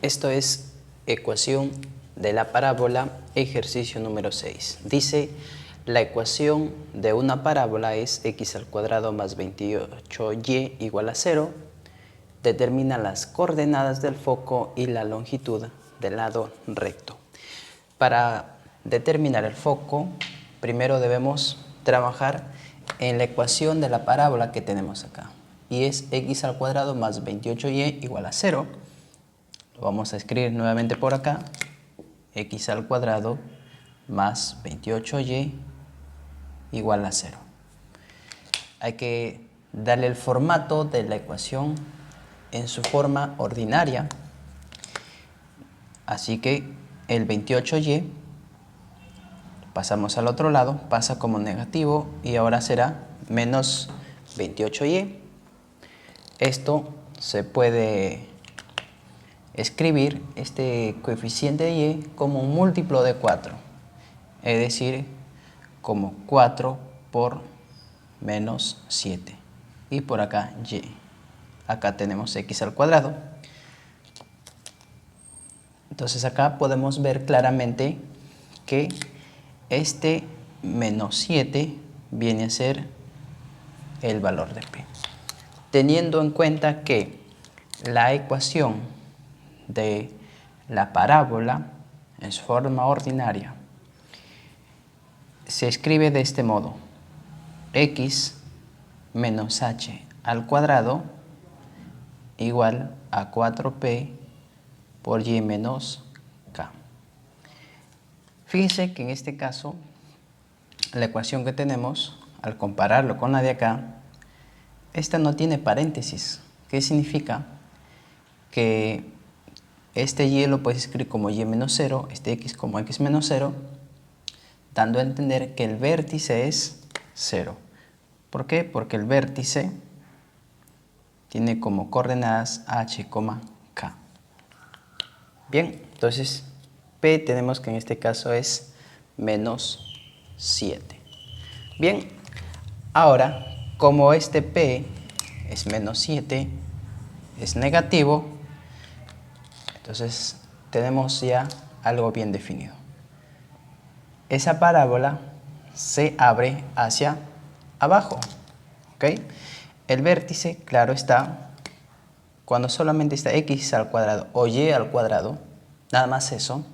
Esto es ecuación de la parábola, ejercicio número 6. Dice, la ecuación de una parábola es x al cuadrado más 28y igual a 0. Determina las coordenadas del foco y la longitud del lado recto. Para determinar el foco, primero debemos trabajar en la ecuación de la parábola que tenemos acá. Y es x al cuadrado más 28y igual a 0. Lo vamos a escribir nuevamente por acá. X al cuadrado más 28y igual a 0. Hay que darle el formato de la ecuación en su forma ordinaria. Así que el 28y pasamos al otro lado, pasa como negativo y ahora será menos 28y. Esto se puede escribir este coeficiente de y como un múltiplo de 4, es decir, como 4 por menos 7. Y por acá y. Acá tenemos x al cuadrado. Entonces acá podemos ver claramente que este menos 7 viene a ser el valor de p. Teniendo en cuenta que la ecuación de la parábola en su forma ordinaria se escribe de este modo: x menos h al cuadrado igual a 4p por y menos k. Fíjense que en este caso la ecuación que tenemos, al compararlo con la de acá, esta no tiene paréntesis. ¿Qué significa? Que este y lo puedes escribir como y menos 0, este x como x menos 0, dando a entender que el vértice es 0. ¿Por qué? Porque el vértice tiene como coordenadas h, k. Bien, entonces p tenemos que en este caso es menos 7. Bien, ahora como este p es menos 7, es negativo, entonces tenemos ya algo bien definido. Esa parábola se abre hacia abajo, ¿ok? El vértice, claro está, cuando solamente está x al cuadrado o y al cuadrado, nada más eso,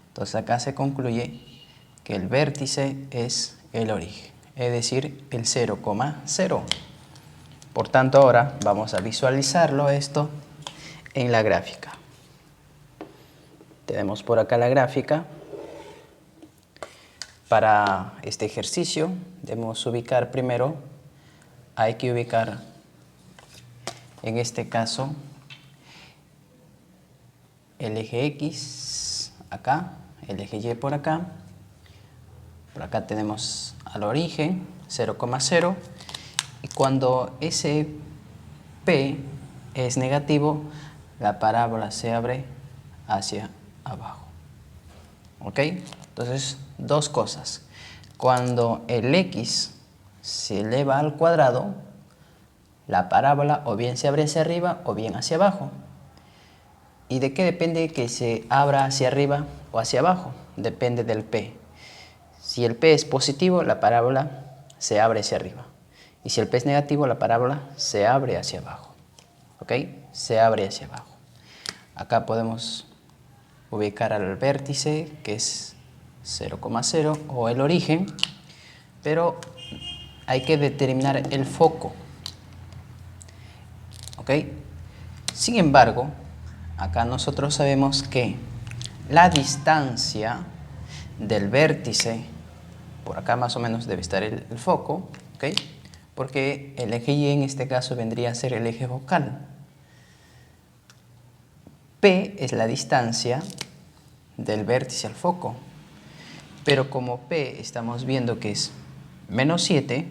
entonces acá se concluye que el vértice es el origen, es decir, el 0,0. Por tanto, ahora vamos a visualizarlo esto en la gráfica. Tenemos por acá la gráfica. Para este ejercicio debemos ubicar primero, hay que ubicar en este caso el eje X acá, el eje Y por acá tenemos al origen 0,0 y cuando ese P es negativo, la parábola se abre hacia abajo. ¿Ok? Entonces, dos cosas. Cuando el X se eleva al cuadrado, la parábola o bien se abre hacia arriba o bien hacia abajo. ¿Y de qué depende que se abra hacia arriba o hacia abajo? Depende del P. Si el P es positivo, la parábola se abre hacia arriba. Y si el P es negativo, la parábola se abre hacia abajo. ¿Ok? Se abre hacia abajo. Acá podemos ubicar al vértice, que es 0,0 o el origen, pero hay que determinar el foco. ¿Ok? Sin embargo, acá nosotros sabemos que la distancia del vértice, por acá más o menos debe estar el foco, ¿ok? Porque el eje Y en este caso vendría a ser el eje focal. P es la distancia del vértice al foco, pero como P estamos viendo que es menos 7,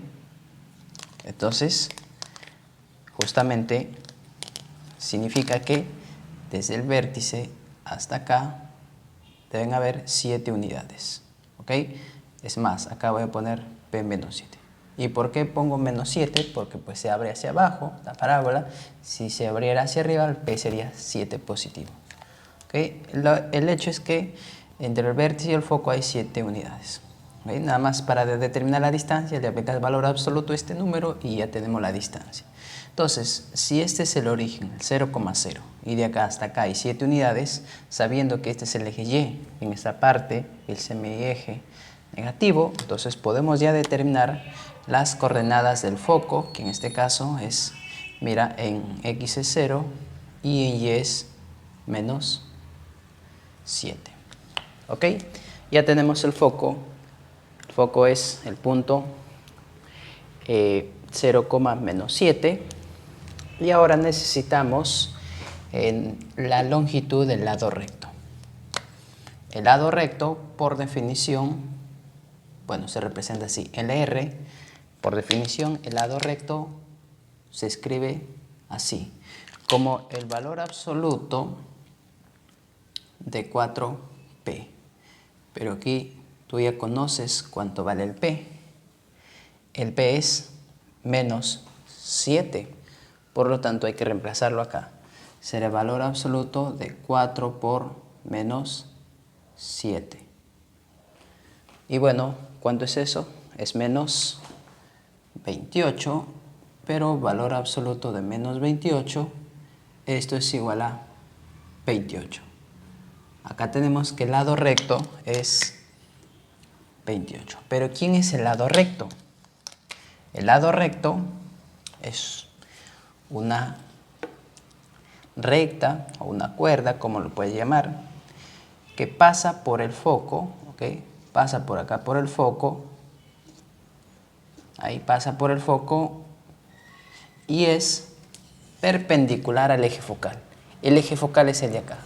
entonces justamente significa que desde el vértice hasta acá deben haber 7 unidades, ¿ok? Es más, acá voy a poner P menos 7. ¿Y por qué pongo menos 7? Porque pues se abre hacia abajo la parábola. Si se abriera hacia arriba, el P sería 7 positivo. ¿Ok? El hecho es que entre el vértice y el foco hay 7 unidades. Nada más para determinar la distancia le aplicas el valor absoluto a este número y ya tenemos la distancia. Entonces, si este es el origen, el 0,0, y de acá hasta acá hay 7 unidades, sabiendo que este es el eje Y, en esta parte el semieje negativo, entonces podemos ya determinar las coordenadas del foco, que en este caso es, mira, en X es 0 y en Y es menos 7. ¿Ok? Ya tenemos el foco. El foco es el punto 0, menos 7. Y ahora necesitamos la longitud del lado recto. El lado recto, por definición, bueno, se representa así. LR, por definición, el lado recto se escribe así, como el valor absoluto de 4P. Pero aquí tú ya conoces cuánto vale el P. El P es menos 7. Por lo tanto, hay que reemplazarlo acá. Será el valor absoluto de 4 por menos 7. Y bueno, ¿cuánto es eso? Es menos 28, pero valor absoluto de menos 28, esto es igual a 28. Acá tenemos que el lado recto es 28. Pero ¿quién es el lado recto? El lado recto es una recta o una cuerda, como lo puedes llamar, que pasa por el foco, ¿ok? Pasa por acá por el foco, ahí pasa por el foco y es perpendicular al eje focal. El eje focal es el de acá.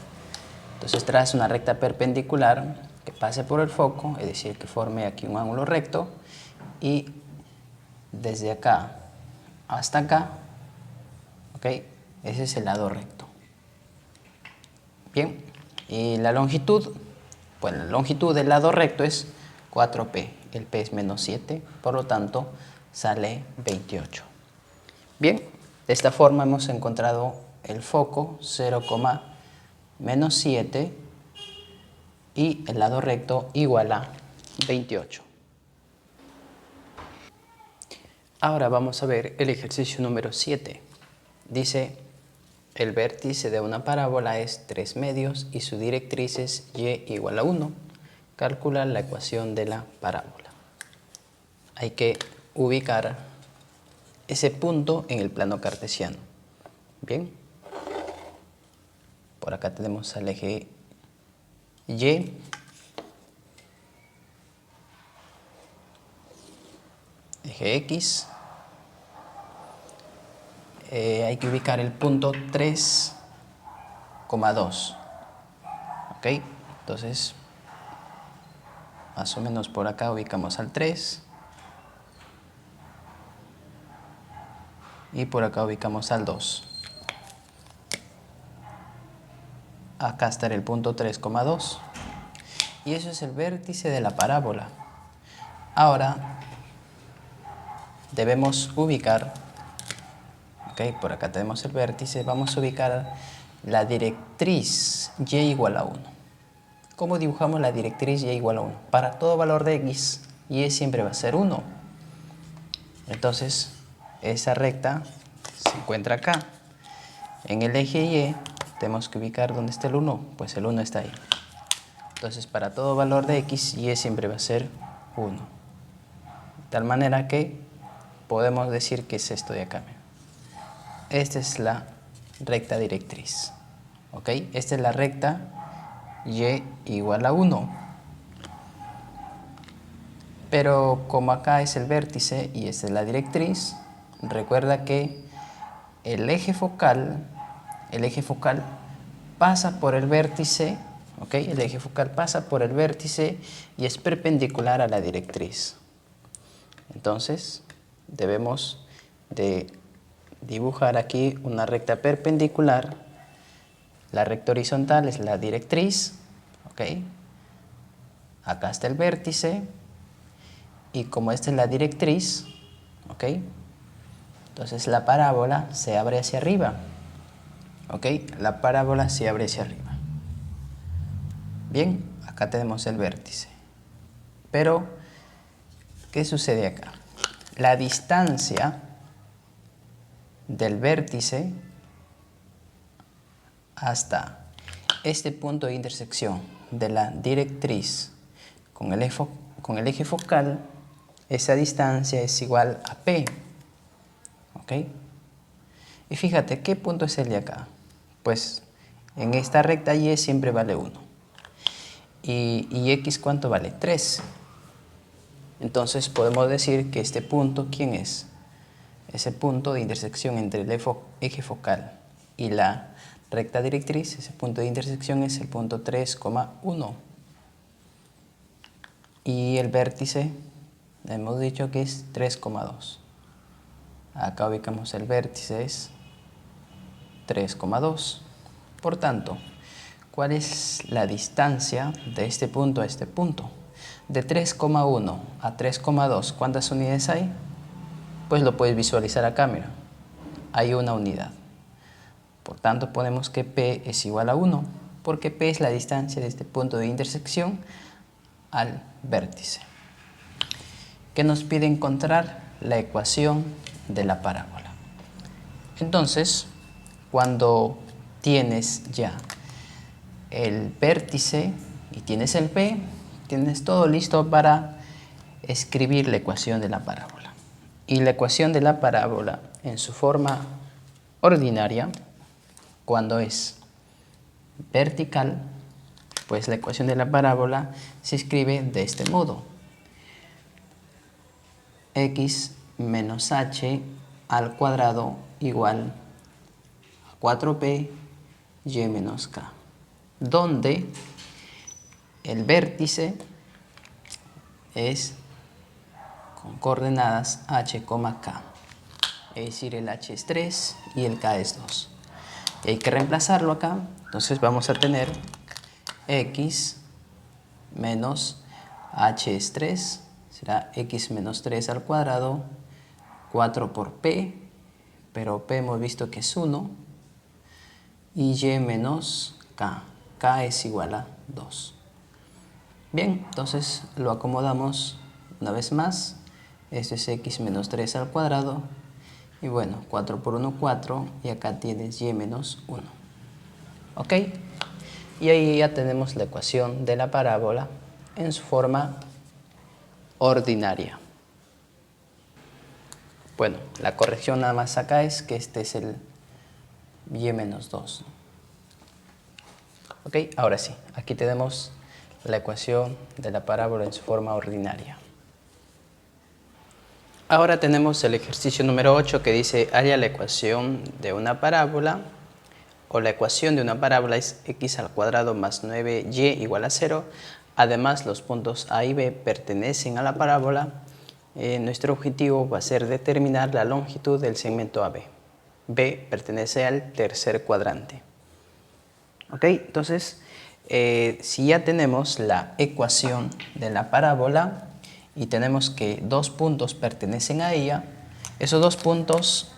Entonces traes una recta perpendicular que pase por el foco, es decir, que forme aquí un ángulo recto y desde acá hasta acá, ¿ok? Ese es el lado recto. Bien, y la longitud, bueno, la longitud del lado recto es 4P, el P es menos 7, por lo tanto sale 28. Bien, de esta forma hemos encontrado el foco 0, menos 7 y el lado recto igual a 28. Ahora vamos a ver el ejercicio número 7. Dice, el vértice de una parábola es 3 medios y su directriz es y igual a 1. Calcula la ecuación de la parábola. Hay que ubicar ese punto en el plano cartesiano. Bien. Por acá tenemos al eje Y. Eje X. Hay que ubicar el punto 3,2. ¿Ok? Entonces, más o menos por acá ubicamos al 3. Y por acá ubicamos al 2. Acá estará el punto 3,2. Y eso es el vértice de la parábola. Ahora debemos ubicar, ok, por acá tenemos el vértice, vamos a ubicar la directriz y igual a 1. ¿Cómo dibujamos la directriz y igual a 1? Para todo valor de x, y siempre va a ser 1. Entonces, esa recta se encuentra acá. En el eje Y tenemos que ubicar dónde está el 1, pues el 1 está ahí. Entonces, para todo valor de x, y siempre va a ser 1. De tal manera que podemos decir que es esto de acá. Esta es la recta directriz. ¿Ok? Esta es la recta y igual a 1. Pero como acá es el vértice y esta es la directriz, recuerda que el eje focal pasa por el vértice, ¿ok? El eje focal pasa por el vértice y es perpendicular a la directriz. Entonces, debemos de dibujar aquí una recta perpendicular. La recta horizontal es la directriz, ¿ok? Acá está el vértice y como esta es la directriz, ¿ok? Entonces la parábola se abre hacia arriba, ¿ok? La parábola se abre hacia arriba. Bien, acá tenemos el vértice. Pero, ¿qué sucede acá? La distancia del vértice hasta este punto de intersección de la directriz con el eje focal, esa distancia es igual a P. ¿Ok? Y fíjate, ¿qué punto es el de acá? Pues en esta recta Y siempre vale 1. Y X, ¿cuánto vale? 3. Entonces podemos decir que este punto, ¿quién es? Ese punto de intersección entre el eje focal y la recta directriz, ese punto de intersección es el punto 3,1. Y el vértice, hemos dicho que es 3,2. Acá ubicamos el vértice, es 3,2. Por tanto, ¿cuál es la distancia de este punto a este punto? De 3,1 a 3,2, ¿cuántas unidades hay? Pues lo puedes visualizar acá, mira. Hay una unidad. Por tanto, ponemos que P es igual a 1, porque P es la distancia de este punto de intersección al vértice. ¿Qué nos pide encontrar? La ecuación de la parábola. Entonces, cuando tienes ya el vértice y tienes el P, tienes todo listo para escribir la ecuación de la parábola. Y la ecuación de la parábola en su forma ordinaria, cuando es vertical, pues la ecuación de la parábola se escribe de este modo: x menos h al cuadrado igual a 4p y menos k, donde el vértice es con coordenadas h, k, es decir, el h es 3 y el k es 2. Y hay que reemplazarlo acá, entonces vamos a tener x menos h es 3, será x menos 3 al cuadrado, 4 por p, pero p hemos visto que es 1, y y menos k es igual a 2. Bien, entonces lo acomodamos una vez más. Esto es x menos 3 al cuadrado, y bueno, 4 por 1, 4, y acá tienes y menos 1. ¿Ok? Y ahí ya tenemos la ecuación de la parábola en su forma ordinaria. Bueno, la corrección nada más acá es que este es el y menos 2. Ok, ahora sí, aquí tenemos la ecuación de la parábola en su forma ordinaria. Ahora tenemos el ejercicio número 8 que dice: halla la ecuación de una parábola, o la ecuación de una parábola es x al cuadrado más 9y igual a 0. Además, los puntos A y B pertenecen a la parábola. Nuestro objetivo va a ser determinar la longitud del segmento AB. B pertenece al tercer cuadrante. ¿Ok? Entonces, si ya tenemos la ecuación de la parábola y tenemos que dos puntos pertenecen a ella, esos dos puntos,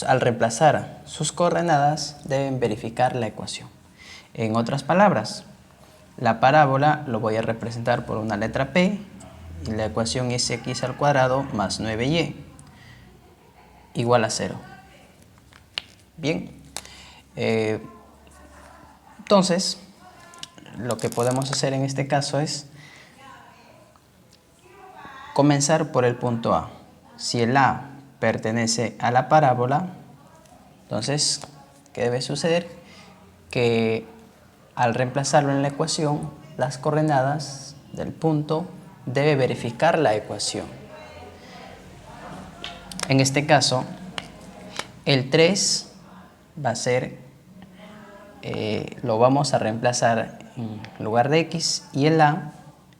al reemplazar sus coordenadas, deben verificar la ecuación. En otras palabras, la parábola lo voy a representar por una letra P, y la ecuación es x al cuadrado más 9y igual a 0. Bien, entonces lo que podemos hacer en este caso es comenzar por el punto A. Si el A pertenece a la parábola, entonces, ¿qué debe suceder? Que al reemplazarlo en la ecuación, las coordenadas del punto debe verificar la ecuación. En este caso, el 3 va a ser, lo vamos a reemplazar en lugar de x, y el a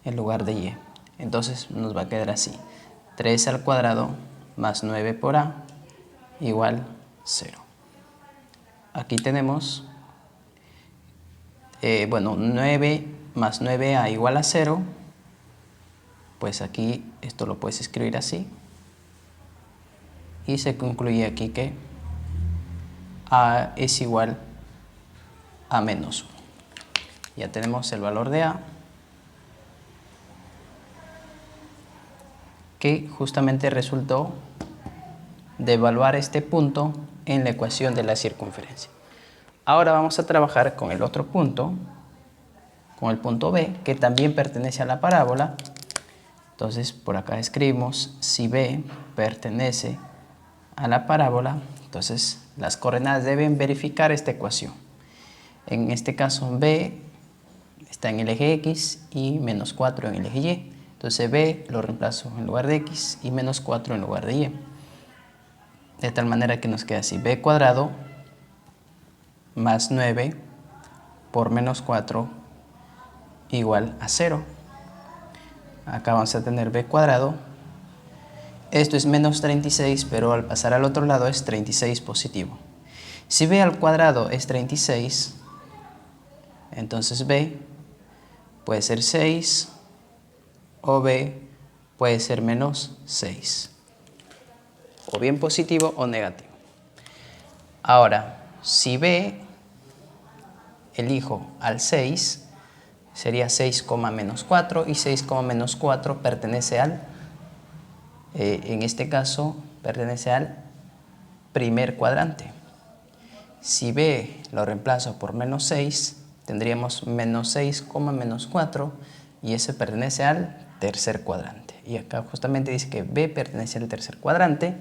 en lugar de y. Entonces nos va a quedar así: 3 al cuadrado más 9 por a igual 0. Aquí tenemos, 9 más 9a igual a 0. Pues aquí esto lo puedes escribir así. Y se concluye aquí que a es igual a menos 1. Ya tenemos el valor de A, que justamente resultó de evaluar este punto en la ecuación de la circunferencia. Ahora vamos a trabajar con el otro punto, con el punto B, que también pertenece a la parábola. Entonces por acá escribimos, si B pertenece a la parábola, entonces las coordenadas deben verificar esta ecuación. En este caso B está en el eje X y menos 4 en el eje Y. Entonces B lo reemplazo en lugar de X y menos 4 en lugar de Y. De tal manera que nos queda así, B cuadrado más 9 por menos 4 igual a 0. Acá vamos a tener B cuadrado. Esto es menos 36, pero al pasar al otro lado es 36 positivo. Si B al cuadrado es 36, entonces B puede ser 6 o B puede ser menos 6. O bien positivo o negativo. Ahora, si B elijo al 6, sería 6, menos 4 y 6, menos 4 pertenece al, en este caso, pertenece al primer cuadrante. Si B lo reemplazo por menos 6, tendríamos menos 6, menos 4 y ese pertenece al tercer cuadrante. Y acá justamente dice que B pertenece al tercer cuadrante,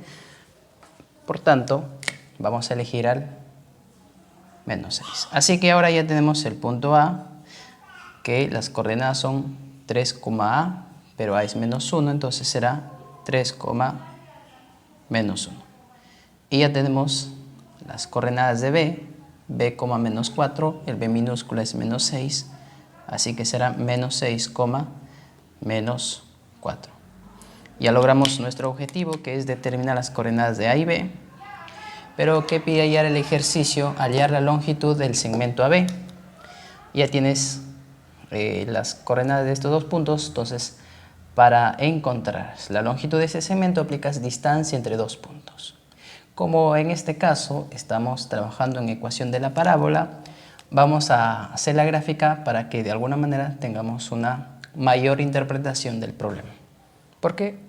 por tanto, vamos a elegir al menos 6. Así que ahora ya tenemos el punto A, que las coordenadas son 3, A, pero A es menos 1, entonces será 3, menos 1. Y ya tenemos las coordenadas de B, B, menos 4, el B minúscula es menos 6, así que será menos 6, menos 4. Ya logramos nuestro objetivo, que es determinar las coordenadas de A y B, pero ¿qué pide hallar el ejercicio? Hallar la longitud del segmento AB. Ya tienes las coordenadas de estos dos puntos, entonces para encontrar la longitud de ese segmento aplicas distancia entre dos puntos. Como en este caso estamos trabajando en ecuación de la parábola, vamos a hacer la gráfica para que de alguna manera tengamos una mayor interpretación del problema. Porque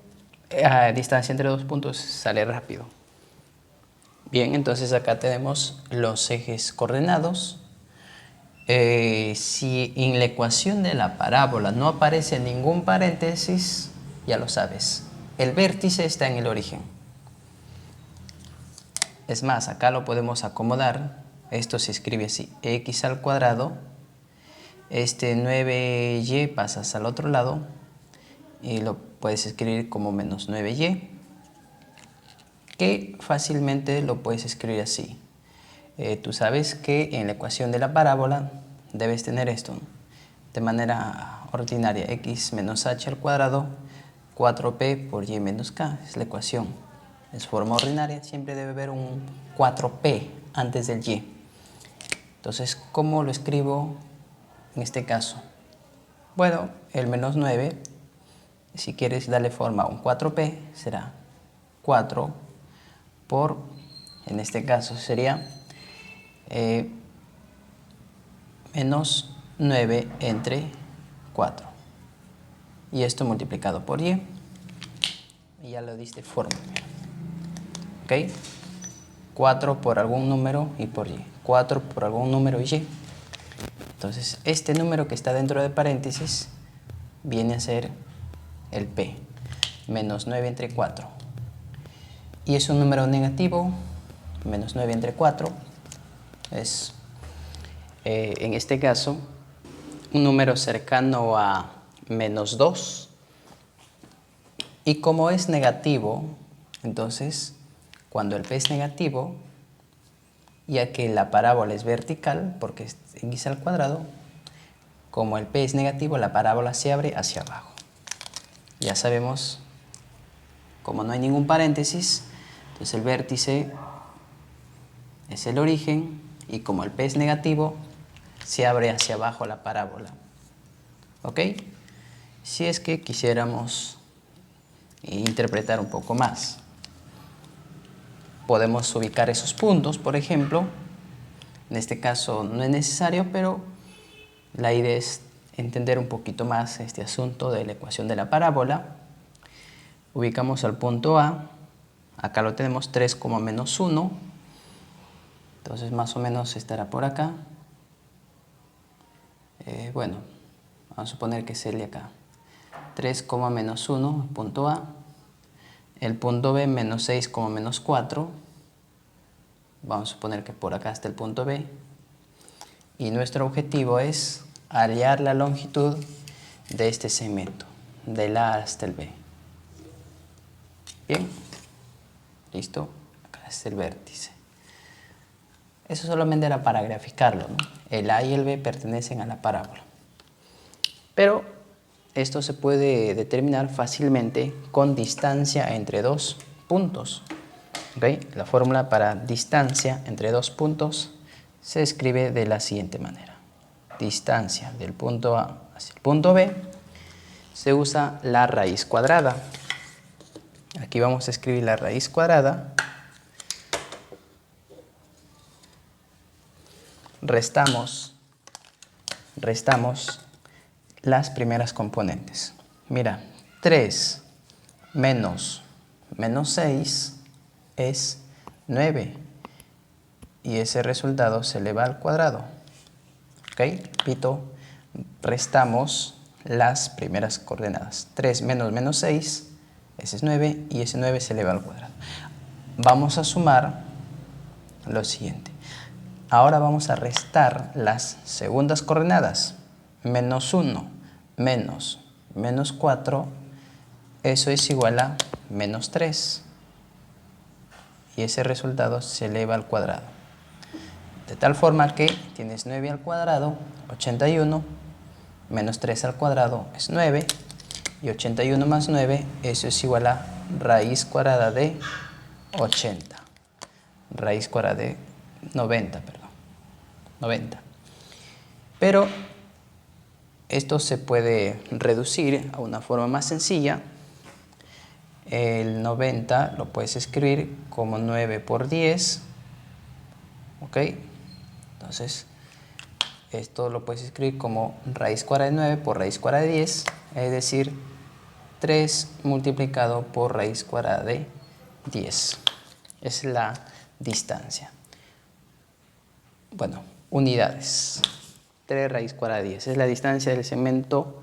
a distancia entre dos puntos sale rápido. Bien, entonces acá tenemos los ejes coordenados. Si en la ecuación de la parábola no aparece ningún paréntesis, ya lo sabes, el vértice está en el origen. Es más, acá lo podemos acomodar. Esto se escribe así, x al cuadrado. Este 9y pasas al otro lado y lo puedes escribir como menos 9y, que fácilmente lo puedes escribir así. Tú sabes que en la ecuación de la parábola debes tener esto, ¿no? De manera ordinaria, x menos h al cuadrado, 4p por y menos k, es la ecuación. Es forma ordinaria, siempre debe haber un 4p antes del y. Entonces, ¿cómo lo escribo en este caso? Bueno, el menos 9, si quieres darle forma a un 4p, será 4 por, en este caso sería menos 9 entre 4. Y esto multiplicado por y ya lo diste forma. ¿Ok? 4 por algún número y por y. 4 por algún número y y. Entonces, este número que está dentro de paréntesis viene a ser el p, menos 9 entre 4. Y es un número negativo, menos 9 entre 4 es, en este caso, un número cercano a menos 2. Y como es negativo, entonces, cuando el p es negativo, ya que la parábola es vertical, porque es x al cuadrado, como el p es negativo, la parábola se abre hacia abajo. Ya sabemos, como no hay ningún paréntesis, entonces el vértice es el origen, y como el p es negativo, se abre hacia abajo la parábola. ¿Ok? Si es que quisiéramos interpretar un poco más, podemos ubicar esos puntos, por ejemplo. En este caso no es necesario, pero La idea es entender un poquito más este asunto de la ecuación de la parábola. Ubicamos al punto A, acá lo tenemos 3, menos 1, entonces más o menos estará por acá. Bueno, vamos a suponer que es el de acá. 3, menos 1, punto A. El punto B, menos 6, menos 4. Vamos a suponer que por acá está el punto B. Y nuestro objetivo es hallar la longitud de este segmento, del A hasta el B. Bien, listo, acá está el vértice. Eso solamente era para graficarlo, ¿no? El A y el B pertenecen a la parábola. Pero esto se puede determinar fácilmente con distancia entre dos puntos. ¿Okay? La fórmula para distancia entre dos puntos se escribe de la siguiente manera. Distancia del punto A hacia el punto B, se usa la raíz cuadrada. Aquí vamos a escribir la raíz cuadrada. Restamos las primeras componentes. Mira, 3 menos 6 es 9. Y ese resultado se eleva al cuadrado. ¿Ok? Repito, restamos las primeras coordenadas. 3 menos 6, ese es 9, y ese 9 se eleva al cuadrado. Vamos a sumar lo siguiente. Ahora vamos a restar las segundas coordenadas. Menos 1 menos 4, eso es igual a menos 3. Y ese resultado se eleva al cuadrado. De tal forma que tienes 9 al cuadrado, 81, menos 3 al cuadrado es 9, y 81 más 9, eso es igual a raíz cuadrada de 80. Raíz cuadrada de 90, perdón. 90. Pero esto se puede reducir a una forma más sencilla. El 90 lo puedes escribir como 9 por 10. ¿Ok? Entonces, esto lo puedes escribir como raíz cuadrada de 9 por raíz cuadrada de 10, es decir, 3 multiplicado por raíz cuadrada de 10. Es la distancia. Bueno, unidades. 3 raíz cuadrada de 10. Es la distancia del segmento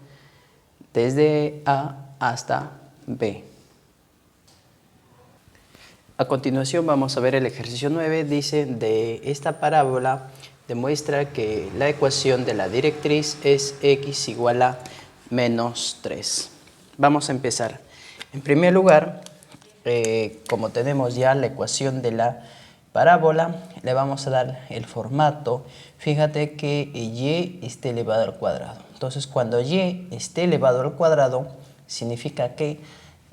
desde A hasta B. A continuación vamos a ver el ejercicio 9. Dice, de esta parábola demuestra que la ecuación de la directriz es x igual a menos 3. Vamos a empezar. En primer lugar, como tenemos ya la ecuación de la parábola, le vamos a dar el formato. Fíjate que y esté elevado al cuadrado. Entonces, cuando y esté elevado al cuadrado, significa que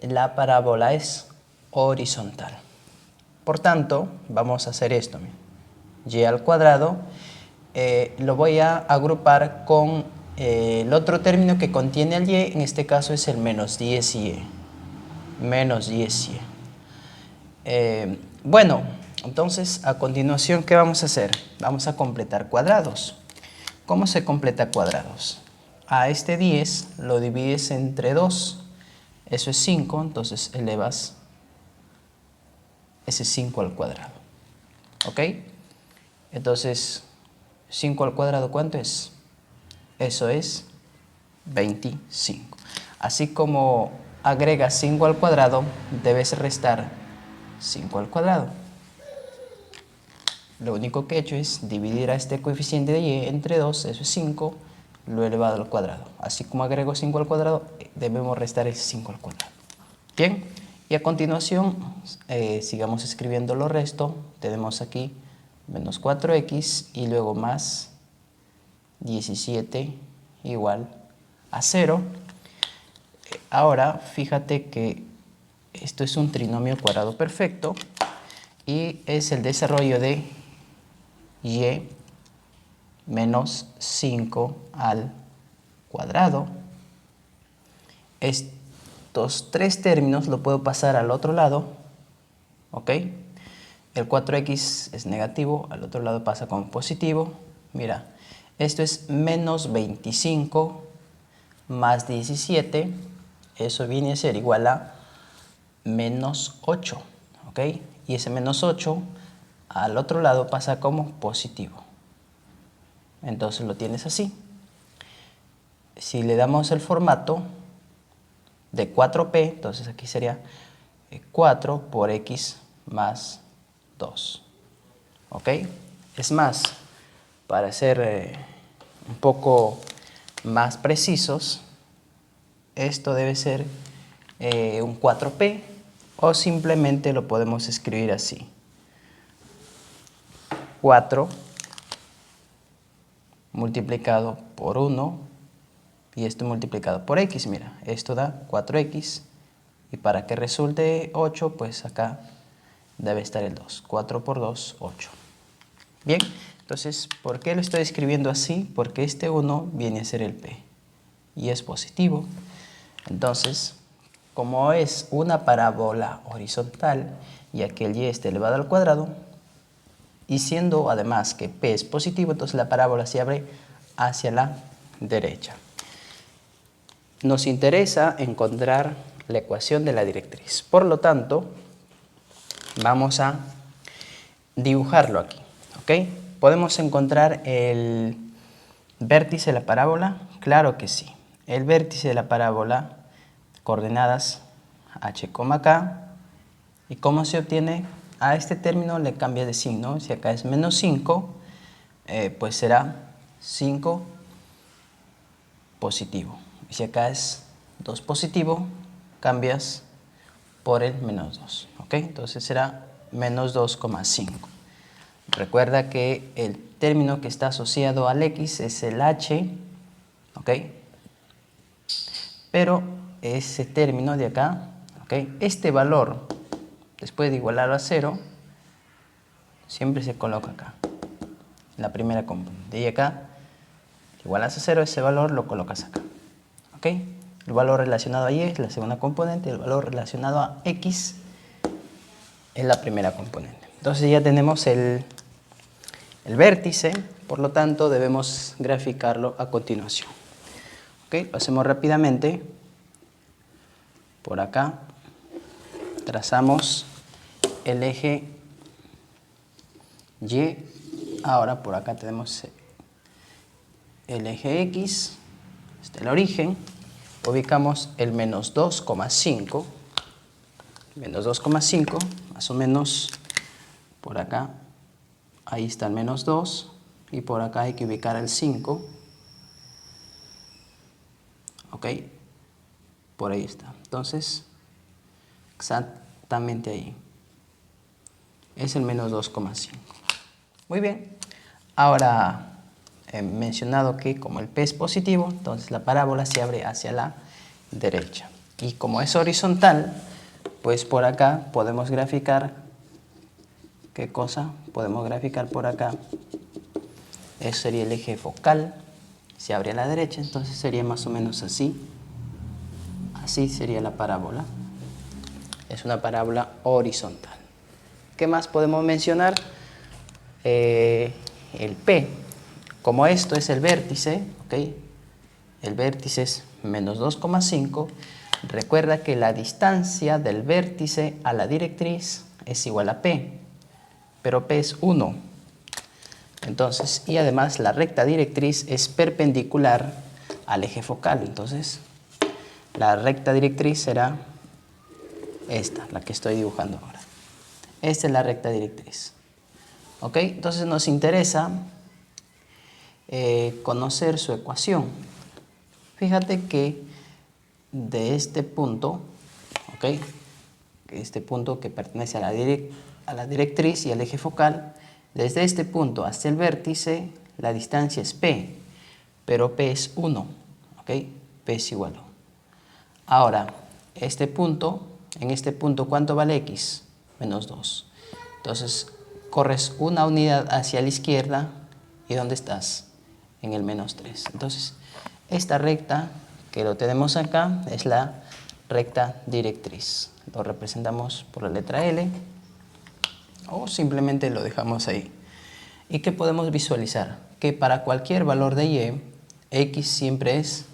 la parábola es horizontal. Por tanto, vamos a hacer esto. Y al cuadrado lo voy a agrupar con el otro término que contiene el y, en este caso es el menos 10y. Menos 10y. Bueno, entonces a continuación, ¿qué vamos a hacer? Vamos a completar cuadrados. ¿Cómo se completa cuadrados? A este 10 lo divides entre 2. Eso es 5, entonces elevas ese 5 al cuadrado. ¿Ok? Entonces, 5 al cuadrado, ¿cuánto es? Eso es 25. Así como agregas 5 al cuadrado, debes restar 5 al cuadrado. Lo único que he hecho es dividir a este coeficiente de y entre 2, eso es 5, lo he elevado al cuadrado. Así como agrego 5 al cuadrado, debemos restar ese 5 al cuadrado. Bien, y a continuación, sigamos escribiendo lo resto. Tenemos aquí menos 4x y luego más 17 igual a 0. Ahora, fíjate que esto es un trinomio cuadrado perfecto y es el desarrollo de y menos 5 al cuadrado. Estos tres términos lo puedo pasar al otro lado, ¿ok? El 4x es negativo, al otro lado pasa como positivo. Mira, Esto es menos 25 más 17. Eso viene a ser igual a menos 8. ¿Ok? Y ese menos 8 al otro lado pasa como positivo. Entonces lo tienes así. Si le damos el formato de 4p, entonces aquí sería 4 por x más 2. ¿Ok? Es más, para ser un poco más precisos, esto debe ser un 4p, o simplemente lo podemos escribir así. 4 multiplicado por 1 y esto multiplicado por x, mira, esto da 4x, y para que resulte 8, pues acá debe estar el 2. 4 por 2, 8. Bien, entonces, ¿por qué lo estoy escribiendo así? Porque este 1 viene a ser el p y es positivo. Entonces, como es una parábola horizontal y aquel y está elevado al cuadrado, y siendo además que p es positivo, entonces la parábola se abre hacia la derecha. Nos interesa encontrar la ecuación de la directriz. Por lo tanto, vamos a dibujarlo aquí. ¿Ok? ¿Podemos encontrar el vértice de la parábola? Claro que sí. El vértice de la parábola, coordenadas h, k. ¿Y cómo se obtiene? A este término le cambia de signo. Si acá es menos 5, pues será 5 positivo. Y si acá es 2 positivo, cambias por el menos 2. ¿Ok? Entonces será menos 2,5. Recuerda que el término que está asociado al x es el h. ¿Ok? Pero ese término de acá, ¿ok? Este valor, después de igualarlo a 0, siempre se coloca acá, en la primera componente. Y acá, igualas a 0, ese valor lo colocas acá. ¿Ok? El valor relacionado a y es la segunda componente, el valor relacionado a x es la primera componente. Entonces ya tenemos el vértice, por lo tanto debemos graficarlo a continuación. ¿Ok? Lo hacemos rápidamente. Por acá trazamos el eje Y. Ahora por acá tenemos el eje X, este es el origen. Ubicamos el menos 2,5, más o menos por acá, ahí está el menos 2, y por acá hay que ubicar el 5. ¿Ok? Por ahí está. Entonces, exactamente ahí. Es el menos 2,5. Muy bien. Ahora he mencionado que como el p es positivo, entonces la parábola se abre hacia la derecha. Y como es horizontal, pues por acá podemos graficar. ¿Qué cosa? Podemos graficar por acá. Eso sería el eje focal. Se abre a la derecha, entonces sería más o menos así. Así sería la parábola. Es una parábola horizontal. ¿Qué más podemos mencionar? El P. Como esto es el vértice, ¿ok? El vértice es menos 2,5. Recuerda que la distancia del vértice a la directriz es igual a P, pero P es 1. Entonces, y además la recta directriz es perpendicular al eje focal. Entonces, la recta directriz será esta, la que estoy dibujando ahora. Esta es la recta directriz. ¿Ok? Entonces nos interesa conocer su ecuación. Fíjate que de este punto, ¿ok? Este punto que pertenece a la directriz y al eje focal, desde este punto hasta el vértice, la distancia es P, pero P es 1, ¿ok? P es igual a 1. Ahora, este punto, en este punto, ¿cuánto vale X? Menos 2. Entonces, corres una unidad hacia la izquierda, ¿y dónde estás? En el menos 3. Entonces, esta recta que lo tenemos acá es la recta directriz. Lo representamos por la letra L o simplemente lo dejamos ahí. ¿Y qué podemos visualizar? que para cualquier valor de y, x siempre es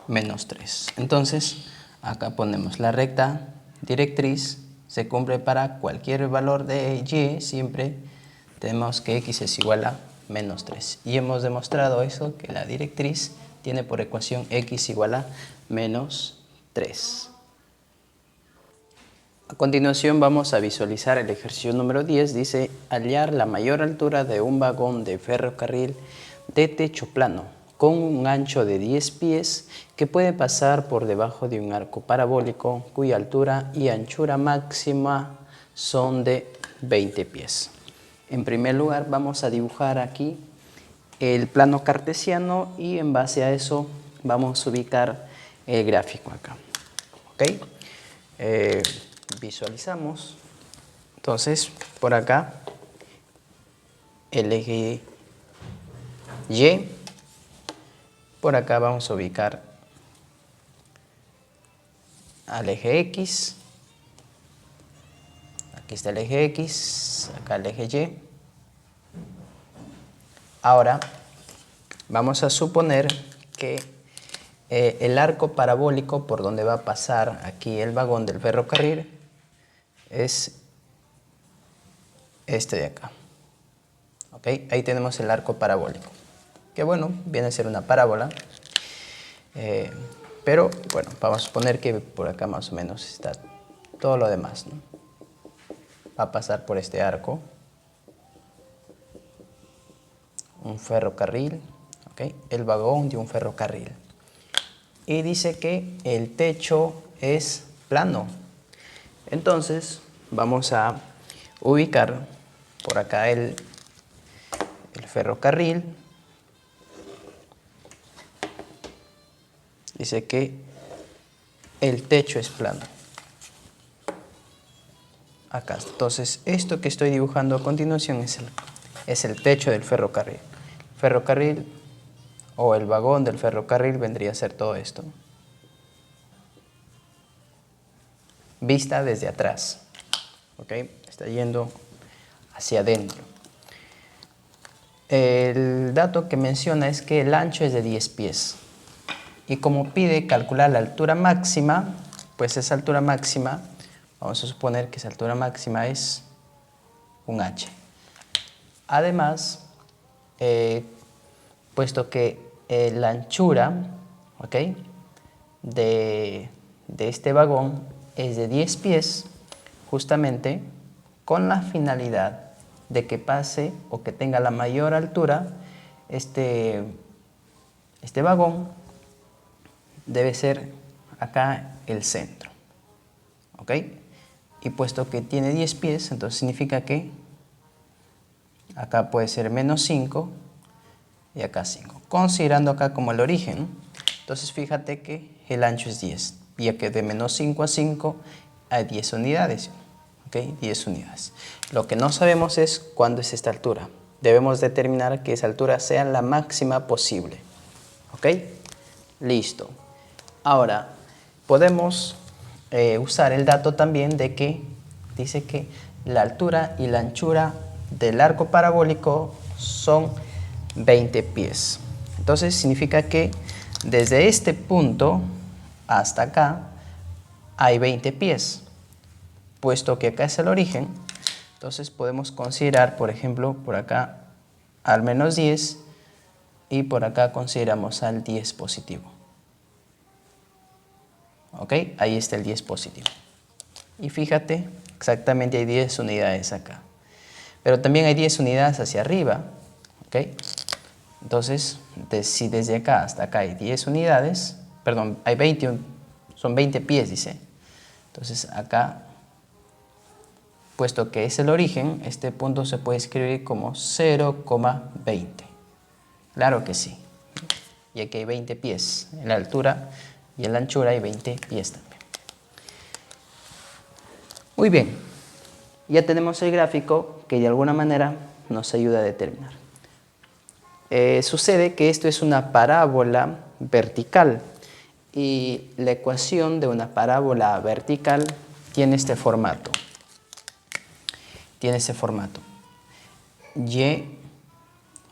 menos 3. Entonces, acá ponemos la recta directriz, se cumple para cualquier valor de y, siempre tenemos que x es igual a menos 3. Y hemos demostrado eso, que la directriz tiene por ecuación x igual a menos 3. A continuación vamos a visualizar el ejercicio número 10. Dice, hallar la mayor altura de un vagón de ferrocarril de techo plano con un ancho de 10 pies que puede pasar por debajo de un arco parabólico cuya altura y anchura máxima son de 20 pies. En primer lugar vamos a dibujar aquí el plano cartesiano y en base a eso vamos a ubicar el gráfico acá. ¿Ok? Visualizamos. Entonces, por acá, el eje Y. Por acá vamos a ubicar al eje X. Aquí está el eje X, acá el eje Y. Ahora, vamos a suponer que el arco parabólico por donde va a pasar aquí el vagón del ferrocarril es este de acá. ¿Ok? Ahí tenemos el arco parabólico, que bueno, viene a ser una parábola. Pero bueno, vamos a suponer que por acá más o menos está todo lo demás, ¿no? Va a pasar por este arco un ferrocarril, ¿ok? El vagón de un ferrocarril. Y dice que el techo es plano. Entonces vamos a ubicar por acá el ferrocarril. Dice que el techo es plano. Acá. Entonces esto que estoy dibujando a continuación es el techo del ferrocarril. Ferrocarril o el vagón del ferrocarril vendría a ser todo esto. Vista desde atrás. ¿Ok? Está yendo hacia adentro. El dato que menciona es que el ancho es de 10 pies. Y como pide calcular la altura máxima, pues esa altura máxima, vamos a suponer que esa altura máxima es un h. Además, puesto que la anchura, ¿ok?, de este vagón es de 10 pies, justamente con la finalidad de que pase o que tenga la mayor altura, este vagón debe ser acá el centro. ¿Ok? Y puesto que tiene 10 pies, entonces significa que acá puede ser menos 5 y acá 5. Considerando acá como el origen, entonces fíjate que el ancho es 10, ya que de menos 5 a 5 hay 10 unidades. ¿Ok? 10 unidades. Lo que no sabemos es cuándo es esta altura. Debemos determinar que esa altura sea la máxima posible. ¿Ok? Listo. Ahora, podemos usar el dato también de que dice que la altura y la anchura del arco parabólico son 20 pies. Entonces significa que desde este punto hasta acá hay 20 pies. Puesto que acá es el origen, entonces podemos considerar, por ejemplo, por acá al menos 10 y por acá consideramos al 10 positivo. ¿Ok? Ahí está el 10 positivo. Y fíjate, exactamente hay 10 unidades acá. Pero también hay 10 unidades hacia arriba. ¿Ok? Entonces, si desde acá hasta acá hay 10 unidades, perdón, hay 20, son 20 pies, dice. Entonces acá, puesto que es el origen, este punto se puede escribir como 0,20. Claro que sí. Y aquí hay 20 pies en la altura y en la anchura hay 20 pies también. Muy bien, ya tenemos el gráfico que de alguna manera nos ayuda a determinar. Sucede que esto es una parábola vertical y la ecuación de una parábola vertical tiene este formato. Tiene este formato. Y,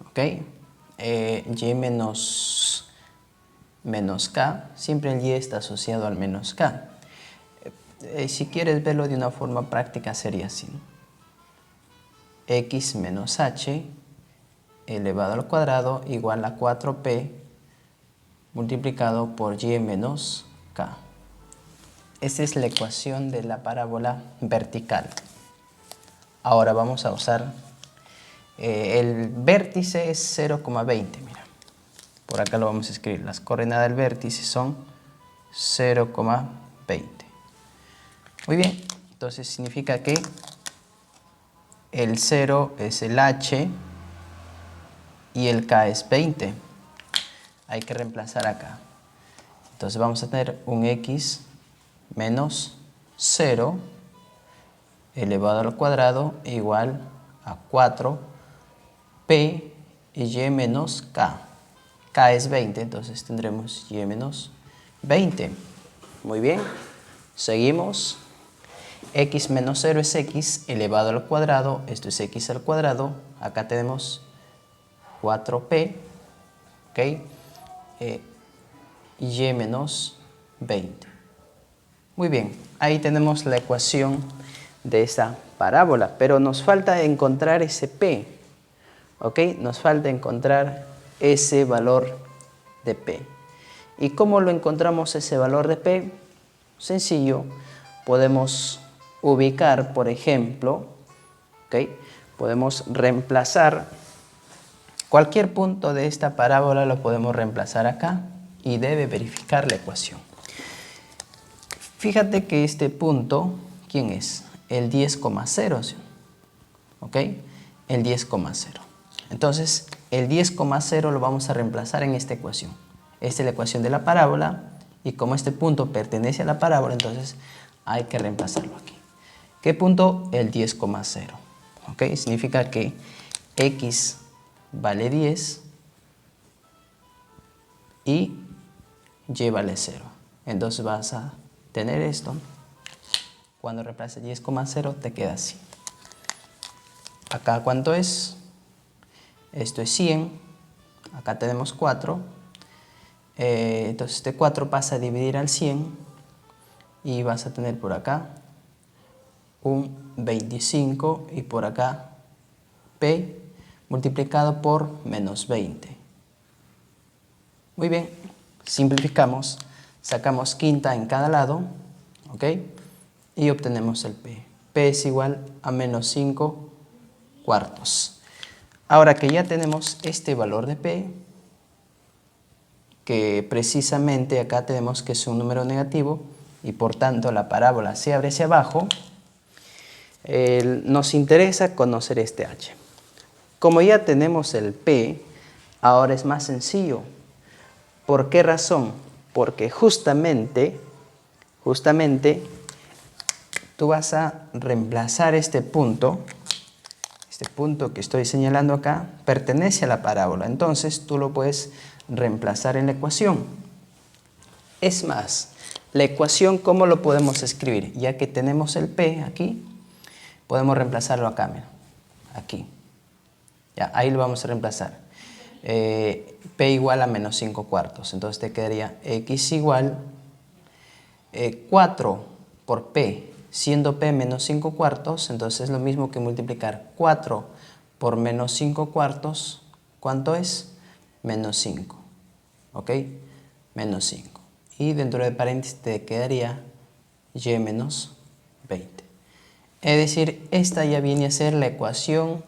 ¿ok?, y menos k, siempre el y está asociado al menos k. Si quieres verlo de una forma práctica sería así, ¿no? X menos h elevado al cuadrado igual a 4p multiplicado por y menos k. Esa es la ecuación de la parábola vertical. Ahora vamos a usar, el vértice es 0,20, mira. Por acá lo vamos a escribir. Las coordenadas del vértice son 0,20. Muy bien, entonces significa que el 0 es el h y el k es 20. Hay que reemplazar acá. Entonces vamos a tener un x menos 0 elevado al cuadrado igual a 4p y menos k. K es 20, entonces tendremos y menos 20. Muy bien, seguimos. X menos 0 es x elevado al cuadrado, esto es x al cuadrado. Acá tenemos 4p, ¿ok? Y menos 20. Muy bien, ahí tenemos la ecuación de esa parábola, pero nos falta encontrar ese p, ¿ok? Nos falta encontrar ese valor de p. ¿Y cómo lo encontramos ese valor de p? Sencillo, podemos ubicar, por ejemplo, ¿ok? Podemos reemplazar cualquier punto de esta parábola, lo podemos reemplazar acá y debe verificar la ecuación. Fíjate que este punto, ¿quién es? El 10,0, ¿sí? ¿Ok? El 10,0. Entonces, el 10,0 lo vamos a reemplazar en esta ecuación. Esta es la ecuación de la parábola y como este punto pertenece a la parábola, entonces hay que reemplazarlo aquí. ¿Qué punto? El 10,0. ¿Ok? Significa que x vale 10 y y vale 0. Entonces vas a tener esto. Cuando reemplaces 10,0 te queda así. Acá ¿cuánto es? Esto es 100. Acá tenemos 4. Entonces este 4 pasa a dividir al 100 y vas a tener por acá un 25 y por acá p multiplicado por menos 20. Muy bien, simplificamos, sacamos quinta en cada lado, ¿ok? Y obtenemos el p. P es igual a menos 5 cuartos. Ahora que ya tenemos este valor de p, que precisamente acá tenemos que es un número negativo y por tanto la parábola se abre hacia abajo, nos interesa conocer este h. Como ya tenemos el p, ahora es más sencillo. ¿Por qué razón? Porque justamente tú vas a reemplazar este punto que estoy señalando acá, pertenece a la parábola. Entonces tú lo puedes reemplazar en la ecuación. Es más, la ecuación, ¿cómo lo podemos escribir? Ya que tenemos el p aquí, podemos reemplazarlo acá, mira, aquí. Ya, ahí lo vamos a reemplazar. P igual a menos 5 cuartos. Entonces te quedaría x igual 4 por p, siendo p menos 5 cuartos, entonces es lo mismo que multiplicar 4 por menos 5 cuartos. ¿Cuánto es? Menos 5. ¿Ok? Menos 5. Y dentro de paréntesis te quedaría y menos 20. Es decir, esta ya viene a ser la ecuación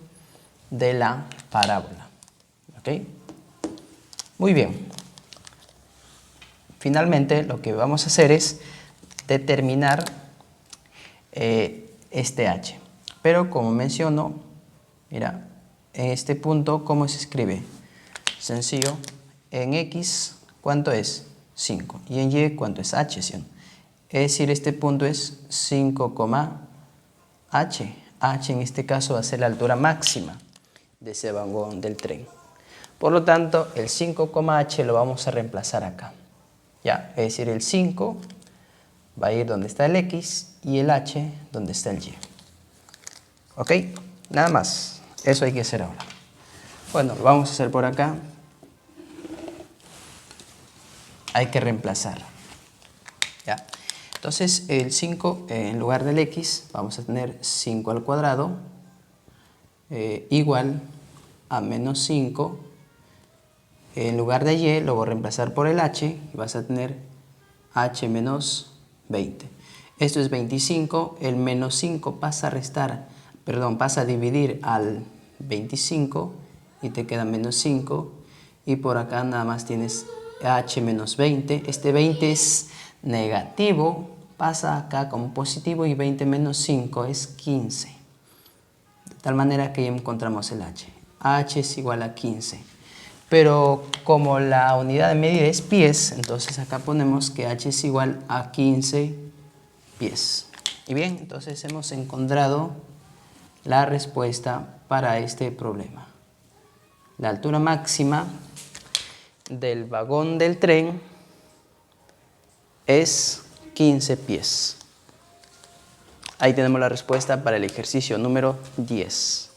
de la parábola. ¿Ok? Muy bien. Finalmente, lo que vamos a hacer es determinar este h. Pero como menciono, mira, en este punto, ¿cómo se escribe? Sencillo. En x, ¿cuánto es? 5. Y en y, ¿cuánto es? H, ¿sí? Es decir, este punto es 5, h. H en este caso va a ser la altura máxima de ese vagón del tren. Por lo tanto, el 5,h lo vamos a reemplazar acá. Ya, es decir, el 5 va a ir donde está el x y el h donde está el y. ¿Ok? Nada más. Eso hay que hacer ahora. Bueno, lo vamos a hacer por acá. hay que reemplazar. ¿Ya? Entonces el 5 en lugar del x vamos a tener 5 al cuadrado igual a menos 5. En lugar de y lo voy a reemplazar por el h y vas a tener h menos 20. Esto es 25, el menos 5 pasa a dividir al 25 y te queda menos 5. Y por acá nada más tienes h menos 20. Este 20 es negativo, pasa acá como positivo y 20 menos 5 es 15. De tal manera que ya encontramos el h. h es igual a 15. Pero como la unidad de medida es pies, entonces acá ponemos que h es igual a 15 pies. Y bien, entonces hemos encontrado la respuesta para este problema. La altura máxima del vagón del tren es 15 pies. Ahí tenemos la respuesta para el ejercicio número 10.